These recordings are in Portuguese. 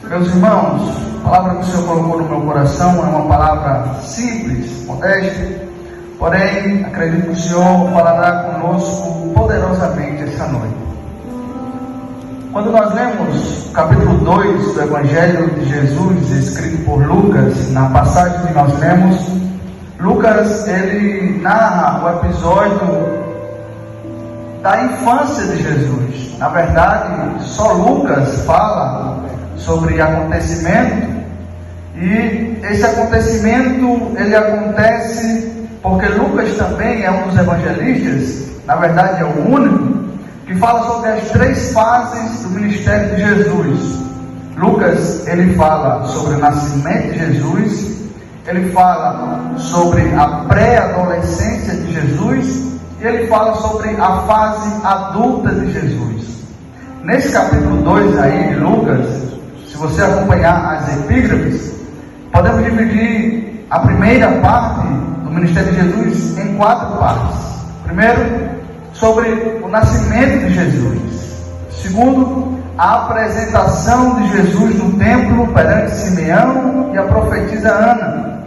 Meus irmãos, a palavra que o Senhor colocou no meu coração é uma palavra simples, modesta, porém, acredito que o Senhor falará conosco poderosamente essa noite. Quando nós lemos o capítulo 2 do Evangelho de Jesus, escrito por Lucas, na passagem que nós lemos, Lucas, ele narra o episódio da infância de Jesus. Na verdade, só Lucas fala sobre acontecimento, e esse acontecimento ele acontece porque Lucas também é um dos evangelistas, na verdade é o único, que fala sobre as 3 fases do ministério de Jesus. Lucas, ele fala sobre o nascimento de Jesus, ele fala sobre a pré-adolescência de Jesus, e ele fala sobre a fase adulta de Jesus. Nesse capítulo 2 aí de Lucas, se você acompanhar as epígrafes, podemos dividir a primeira parte do ministério de Jesus em 4 partes. Primeiro, sobre o nascimento de Jesus. Segundo, a apresentação de Jesus no templo perante Simeão e a profetisa Ana.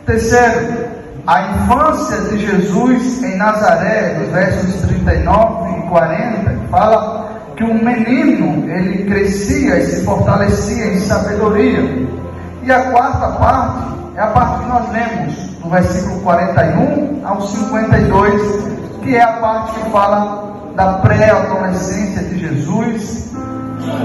Terceiro, a infância de Jesus em Nazaré, nos versos 39 e 40, fala que um menino, ele crescia e se fortalecia em sabedoria. E a quarta parte é a parte que nós lemos, do versículo 41 ao 52, que é a parte que fala da pré-adolescência de Jesus.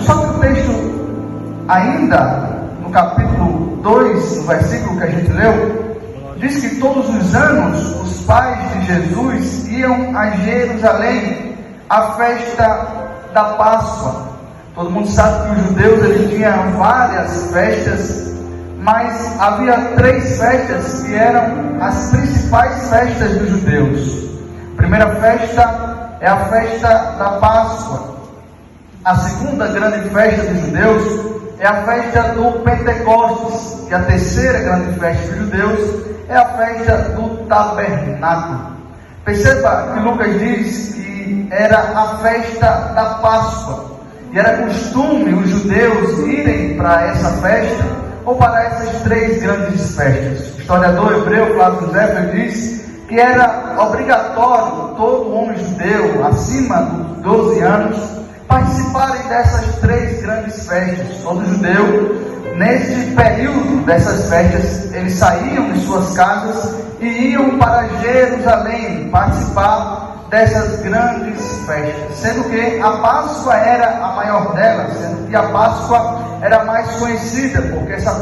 Só que o texto, ainda no capítulo 2, no versículo que a gente leu, diz que todos os anos os pais de Jesus iam a Jerusalém à festa da Páscoa. Todo mundo sabe que os judeus eles tinham várias festas, mas havia 3 festas que eram as principais festas dos judeus. A primeira festa é a festa da Páscoa. A segunda grande festa dos judeus é a festa do Pentecostes. E a terceira grande festa dos judeus é a festa do Tabernáculo. Perceba que Lucas diz que era a festa da Páscoa. E era costume os judeus irem para essa festa ou para essas 3 grandes festas. O historiador hebreu Flávio José diz que era obrigatório todo homem judeu acima dos 12 anos participarem dessas 3 grandes festas. Todo judeu, neste período dessas festas, eles saíam de suas casas e iam para Jerusalém participar dessas grandes festas, sendo que a Páscoa era a maior delas, sendo que a Páscoa era mais conhecida, porque essa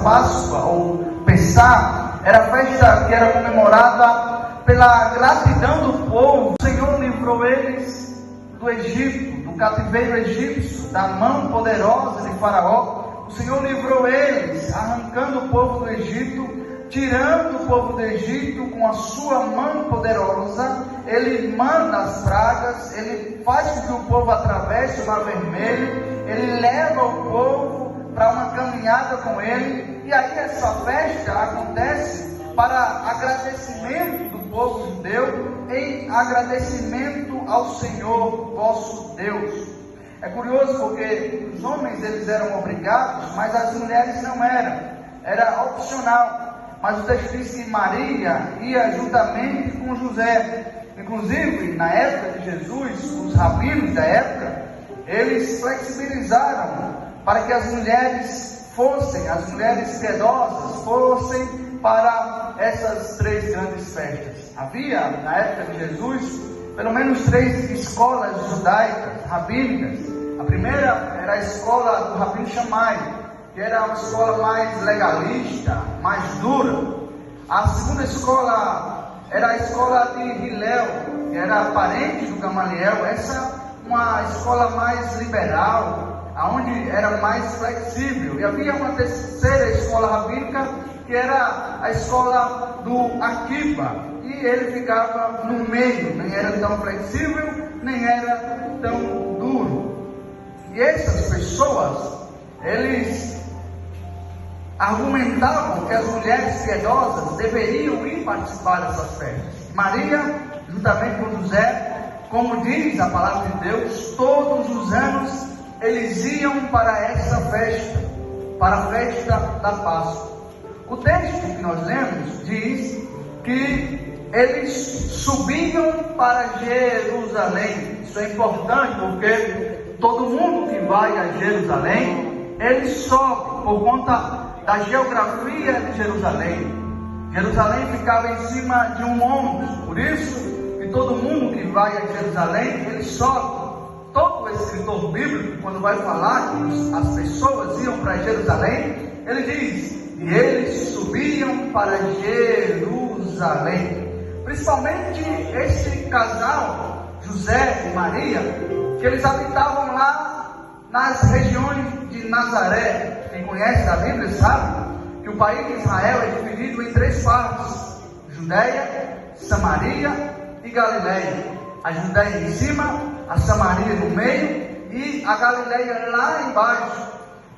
Páscoa, ou Pessá, era a festa que era comemorada pela gratidão do povo. O Senhor livrou eles do Egito, do cativeiro egípcio, da mão poderosa de Faraó. O Senhor livrou eles, arrancando o povo do Egito, tirando o povo do Egito com a sua mão poderosa. Ele manda as pragas, ele faz com que o povo atravesse o Mar Vermelho, ele leva o povo para uma caminhada com ele. E aí essa festa acontece para agradecimento do povo judeu, em agradecimento ao Senhor vosso Deus. É curioso porque os homens eles eram obrigados, mas as mulheres não eram, era opcional. Mas o texto diz que Maria ia juntamente com José. Inclusive, na época de Jesus, os rabinos da época, eles flexibilizaram para que as mulheres piedosas, fossem para essas 3 grandes festas. Havia, na época de Jesus, pelo menos 3 escolas judaicas, rabínicas. A primeira era a escola do Rabino Shammai, que era uma escola mais legalista, mais dura. A segunda escola era a escola de Hillel, que era parente do Gamaliel. Essa uma escola mais liberal, onde era mais flexível. E havia uma terceira escola rabínica, que era a escola do Akiba, e ele ficava no meio, nem era tão flexível, nem era tão duro. E essas pessoas, eles argumentavam que as mulheres piedosas deveriam ir participar dessas festas. Maria, juntamente com José, como diz a palavra de Deus, todos os anos eles iam para essa festa. para a festa da Páscoa. O texto que nós lemos diz que eles subiam para Jerusalém. Isso é importante porque todo mundo que vai a Jerusalém, ele sobe por conta da geografia de Jerusalém. Jerusalém ficava em cima de um monte, por isso que todo mundo que vai a Jerusalém, ele sobe. Todo escritor bíblico, quando vai falar que as pessoas iam para Jerusalém, ele diz: e eles subiam para Jerusalém. Principalmente este casal, José e Maria, que eles habitavam lá nas regiões de Nazaré. Quem conhece a Bíblia sabe que o país de Israel é dividido em 3 partes: Judeia, Samaria e Galileia. A Judeia em cima, a Samaria no meio e a Galileia lá embaixo.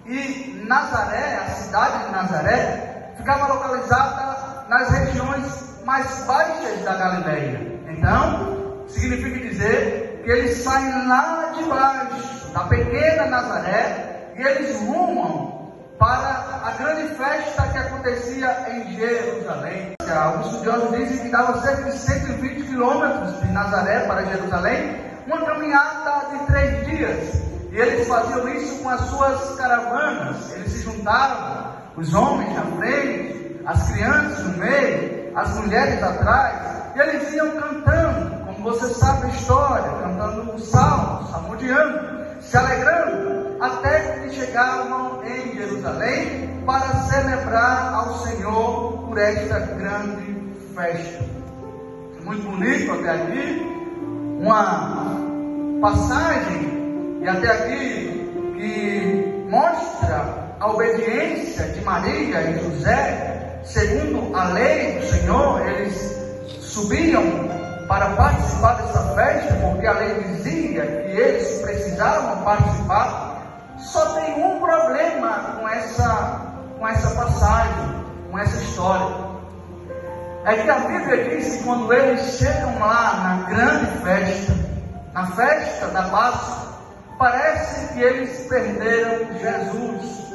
E Nazaré, a cidade de Nazaré, ficava localizada nas regiões mais baixas da Galileia. Então, significa dizer que eles saem lá de baixo, da pequena Nazaré, e eles rumam para a grande festa que acontecia em Jerusalém. Alguns estudiosos dizem que dava cerca de 120 quilômetros de Nazaré para Jerusalém, uma caminhada de 3 dias. E eles faziam isso com as suas caravanas. Eles se juntavam, os homens na frente, as crianças no meio, as mulheres atrás, e eles iam cantando, como você sabe a história, cantando os salmos, salmodiando, se alegrando, até que chegavam em Jerusalém para celebrar ao Senhor por esta grande festa. Muito bonito até aqui, uma passagem, e até aqui, que mostra a obediência de Maria e José. Segundo a lei do Senhor, eles subiam para participar dessa festa, porque a lei dizia que eles precisavam participar. Só tem um problema com essa passagem, com essa história. É que a Bíblia diz que quando eles chegam lá na grande festa, na festa da Páscoa, parece que eles perderam Jesus.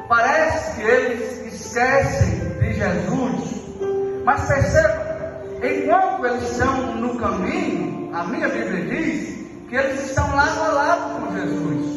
Parece que eles esquecem de Jesus. Mas perceba, enquanto eles estão no caminho, a minha Bíblia diz que eles estão lado a lado com Jesus.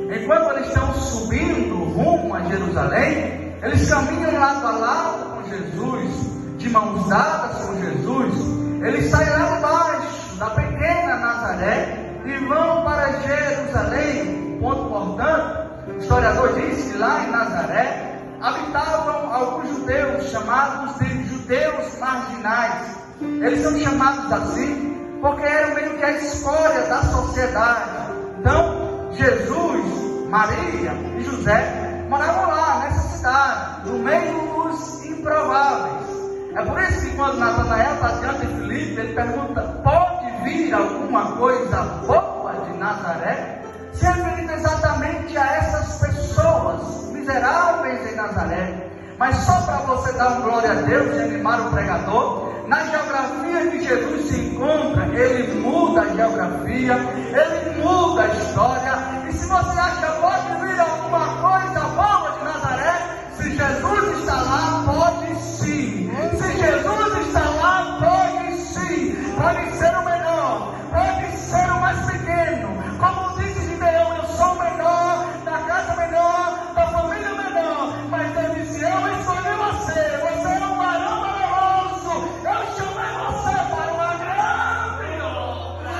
Enquanto eles estão subindo rumo a Jerusalém, eles caminham lado a lado com Jesus, de mãos dadas com Jesus. Eles saem lá de baixo, da pequena Nazaré, e vão para Jerusalém. Ponto importante, o historiador diz que lá em Nazaré habitavam alguns judeus, chamados de judeus marginais. Eles são chamados assim porque eram meio que a escória da sociedade. Então, Jesus, Maria e José moravam lá nessa cidade, no meio dos improváveis. É por isso que quando Natanael está diante de Filipe, ele pergunta: pode vir alguma coisa boa de Nazaré? Se referindo exatamente a essas pessoas miseráveis em Nazaré. Mas só para você dar um glória a Deus e animar o pregador, na geografia que Jesus se encontra, ele muda a geografia, ele muda a história. E se você acha que pode vir alguma coisa boa de Nazaré, se Jesus está lá, pode sim. Se Jesus está lá, pode sim. Pode ser o menor, pode ser o mais pequeno. Como disse Gideão, eu sou o menor, da casa menor, da família menor. Mas ele disse: eu escolhi você, você é um varão valoroso. Eu chamei você para uma grande obra.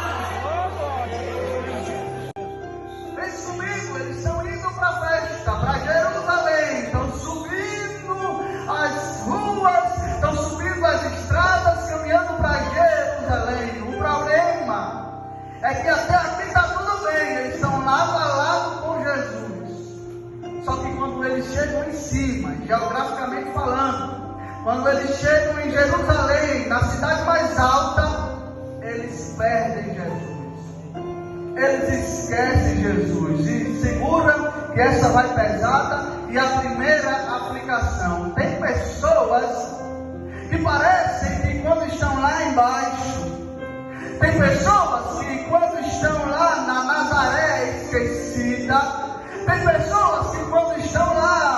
Pense comigo, eles estão indo para a festa, para Jerusalém. Estão subindo as ruas, estão subindo as estradas, caminhando para Jerusalém. O problema é que até aqui está tudo bem, eles estão lado a lado com Jesus. Só que quando eles chegam em cima, geograficamente falando, quando eles chegam em Jerusalém, na cidade mais alta, eles perdem Jesus. Eles esquecem Jesus e seguram que essa vai pesada. E a primeira aplicação: tem pessoas que parecem que quando estão lá embaixo, tem pessoas que quando estão lá na Nazaré esquecida, tem pessoas que quando estão lá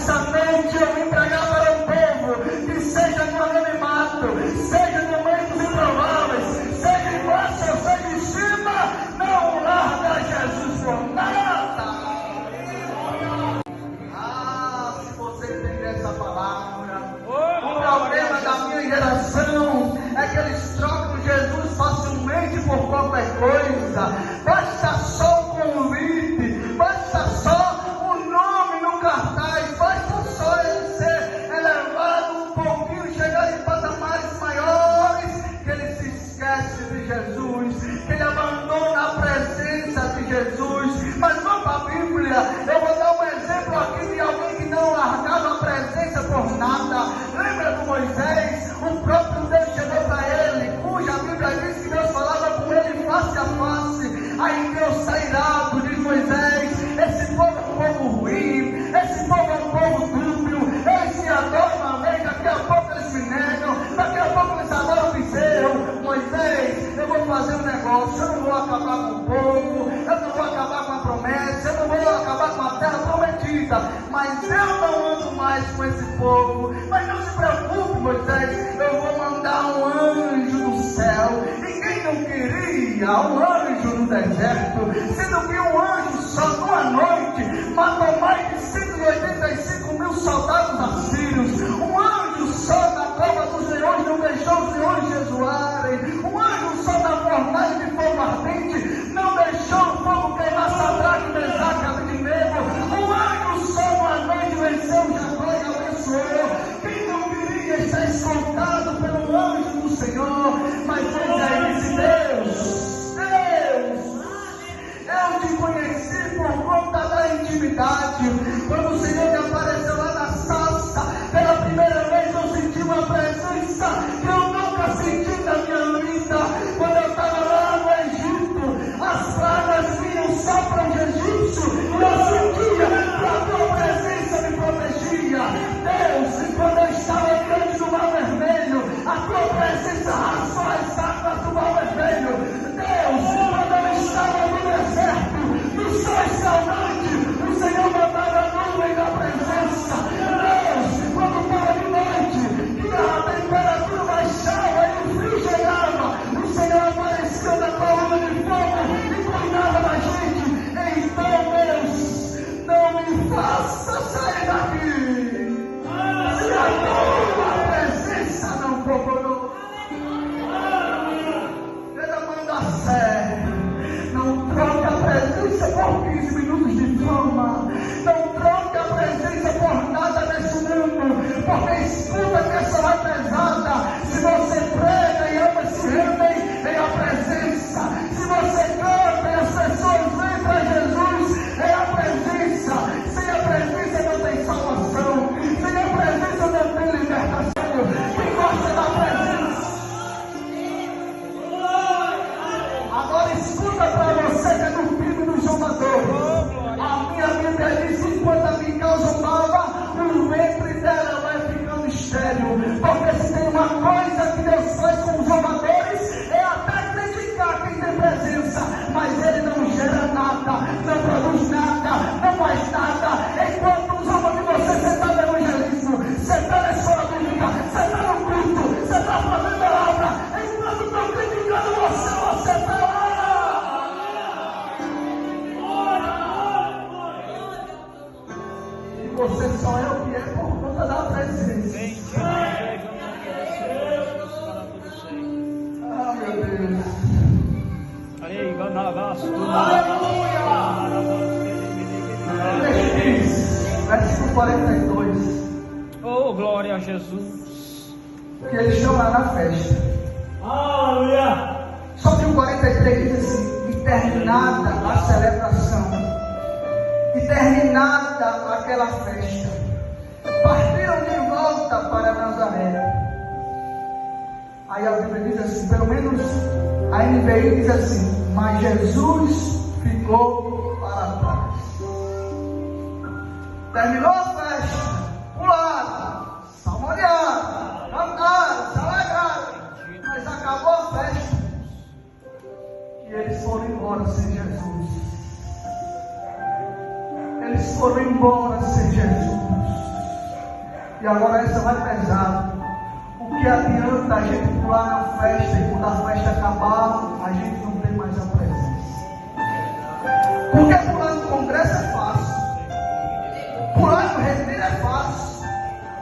essa noite eu vim pregar para um povo que seja no anonimato, seja no meio dos improváveis, seja embaixo ou seja em cima, não larga Jesus por nada. Se você entender essa palavra, o problema da minha geração é que eles trocam Jesus facilmente por qualquer coisa. Basta só o convite, basta só o nome no cartaz, basta só ele ser elevado um pouquinho, chegar em patamares maiores, que ele se esquece de Jesus, que ele abandona a presença de Jesus. Mas vamos para a Bíblia, eu vou dar um exemplo aqui de alguém que não largava a presença por nada. Lembra do Moisés? O próprio Deus chegou para ele, cuja Bíblia diz que Deus falava com ele face a face. Aí Deus está irado, diz Moisés: esse povo é um povo ruim, esse povo é um povo dúbio, eles me adoram uma vez, daqui a pouco eles me negam, daqui a pouco eles adoram o bezerro. Moisés, eu vou fazer um negócio, eu não vou acabar com o povo, eu não vou acabar com a promessa, eu não vou acabar com a terra prometida, mas eu não ando mais com esse povo. Mas não se preocupe, Moisés, eu vou mandar um anjo do céu. Ninguém não queria um anjo no deserto, sendo que um anjo só numa noite matou mais de 185 mil soldados assírios. Um anjo só na cova dos leões não deixou os leões jejuarem. Um anjo só na fornalha de fogo ardente não deixou o fogo queimar Sadraque, Mesaque e Abednego. Um anjo só numa noite venceu o Jacó e abençoou. Quem não queria estar escoltado pelo anjo do Senhor? Mas Moisés disse: Deus, eu te conheci por conta da intimidade. Quando o Senhor me apareceu lá na sarça, pela primeira vez eu senti uma presença que eu nunca senti na minha vida. Quando eu estava lá no Egito, as pragas vinham só para os egípcios, e eu sentia que a tua presença me protegia. Deus, quando eu estava diante do Mar Vermelho, a tua presença raspou as águas do Mar Vermelho. Deus, quando eu estava no deserto, no sol escaldante, o Senhor mandava a nuvem da presença. Deus, quando estava de noite, que a temperatura baixava e o frio chegava, o Senhor apareceu na coluna de fogo e cuidava da gente. Então, Deus, não me faça sair daqui se a tua presença não procurou. Ele manda sério. Não troque a presença por 15 minutos de fama. Não troque a presença por nada nesse mundo. Porque escuta que essa hora é pesada. Se você prega e ama se rendem, vem a presença. Se você canta e as pessoas vêm para Jesus, é a presença. Sem a presença não tem salvação. Sem a presença não tem libertação. Quem gosta da presença? Agora escuta para você que é do filho do zombador. A minha Bíblia diz: enquanto a Mical zombava, o ventre dela vai ficando estéril. Porque se tem uma coisa que Deus faz com os zombadores, é até criticar quem tem presença. Mas ele não gera nada, não produz nada, não faz nada. Enquanto os homens de você está no evangelismo, você está na escola bíblica, você está no culto, você está fazendo a obra. Enquanto estão criticando você está lá. E você só é o que é por conta da presença. Ah, meu Deus. Aleluia! Versículo 42. Oh, glória a Jesus. Que eles estão lá na festa. Aleluia! Só que o 43 diz assim: e terminada a celebração, e terminada aquela festa, partiram de volta para Nazaré. Aí a Bíblia diz assim, pelo menos a NVI diz assim: mas Jesus ficou para trás. Terminou a festa, pularam, salmodiaram, cantaram, se alegraram, mas acabou a festa e eles foram embora sem Jesus. Eles foram embora sem Jesus. E agora essa vai pesar. O que adianta a gente pular na festa e quando a festa acabar, a gente não tem mais a presença? Porque pular no congresso é fácil. Pular no retiro é fácil.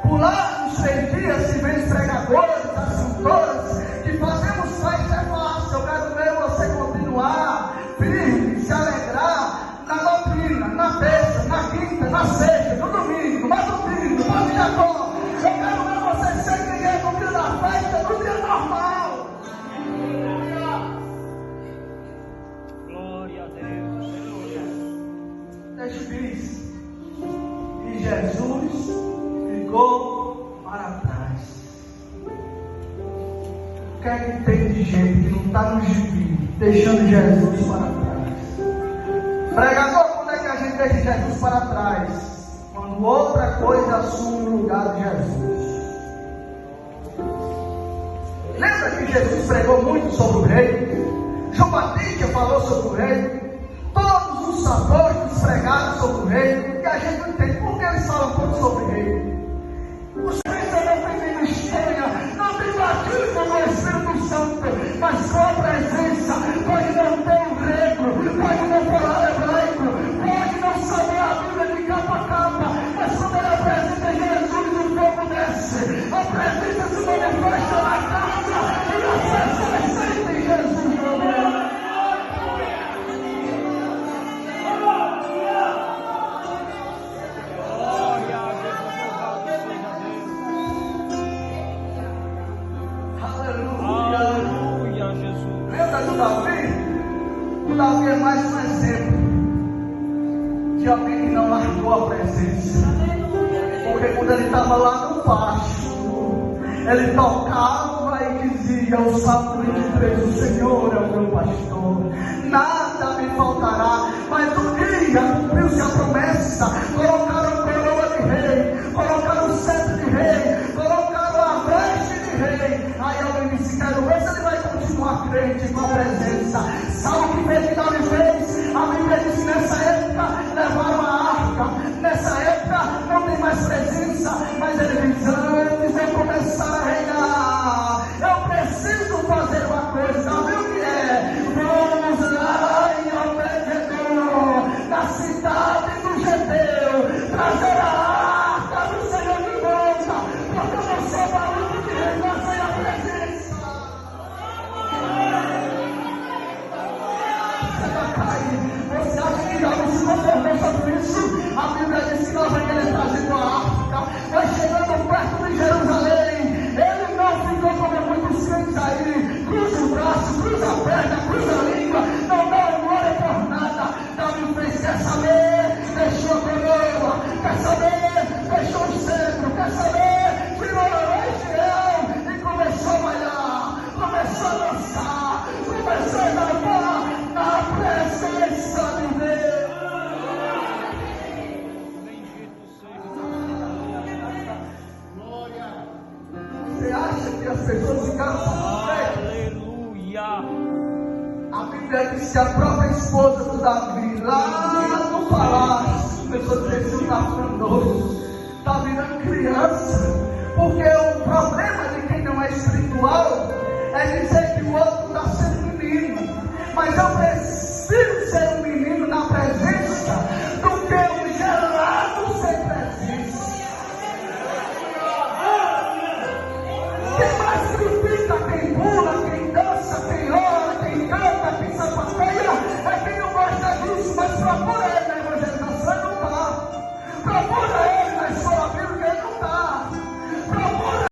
Pular nos 6 dias, se vem os pregadores, as cantoras, que fazemos festa é fácil. Eu quero ver você continuar firme, se alegrar na doutrina, na terça, na quinta, na sexta, no domingo, no domingo, no dia todo. Eu quero ver você ser quem é no dia da festa, no dia normal. Glória a Deus. Deixa eu dizer. E Jesus ficou para trás. O que é que tem de gente que não está no gibi, deixando Jesus para trás? Pregador, quando é que a gente deixa Jesus para trás? Quando outra coisa assume o lugar de Jesus. Lembra que Jesus pregou muito sobre o reino? João Batista falou sobre o reino. Todos os apóstolos pregaram sobre o reino. E a gente não entende por que eles falam pouco sobre o reino. Os crentes não tem ministério, não tem batismo no Espírito Santo, mas com a presença. Pode não ter o grego, pode não falar hebraico, pode não saber a Bíblia de capa a capa, mas quando ele apresenta Jesus, o povo desce. A presença se manifesta na casa e as pessoas sentem Jesus no meio. O Davi é mais um exemplo de alguém que não largou a presença. Porque quando ele estava lá no pasto, ele tocava e dizia: o Salmo 23, o Senhor é o meu pastor, nada me faltará. Mas um dia cumpriu-se a promessa, colocaram coroa de rei, colocaram o cetro de rei, colocaram a veste de rei. Aí alguém disse: quero ver se ele vai continuar crente com a presença. Sabe o que fez que Davi fez? A Bíblia diz que nessa época levaram a arca. Nessa época não tem mais presença, mas ele diz: antes de eu começar a reinar, eu preciso fazer uma coisa. Sabe o que é? Vamos lá em Obed-edom, na cidade do Geteu, trazer a arca do Senhor de volta, porque eu não sou maluco de reinar sem a presença. Você acha que Davi se conformou sobre isso? A Bíblia diz que lá vem ele trazendo a arca, vai chegando perto de Jerusalém. Ele não ficou como muitos crentes aí, cruza o braço, cruza a perna, cruza a língua, não dá glória por nada. Davi fez: quer saber? Deixou a coroa, quer saber? Deixou o centro, quer saber? Tirou a região e começou a malhar, começou a dançar, começou a dançar na presença de Deus. Você acha que as pessoas ficaram satisfeitas? Aleluia. A Bíblia diz que a própria esposa do Davi, lá no palácio, começou a dizer: você está ficando doido, está virando criança. Porque o problema de quem não é espiritual é dizer que o outro está sendo menino. Mas eu prefiro ser um menino na presença do que um gelado sem presença. Quem mais critica, quem pula, quem dança, quem ora, quem canta, quem sapateia, é quem não gosta disso, mas procura aí na evangelização e não está. Procura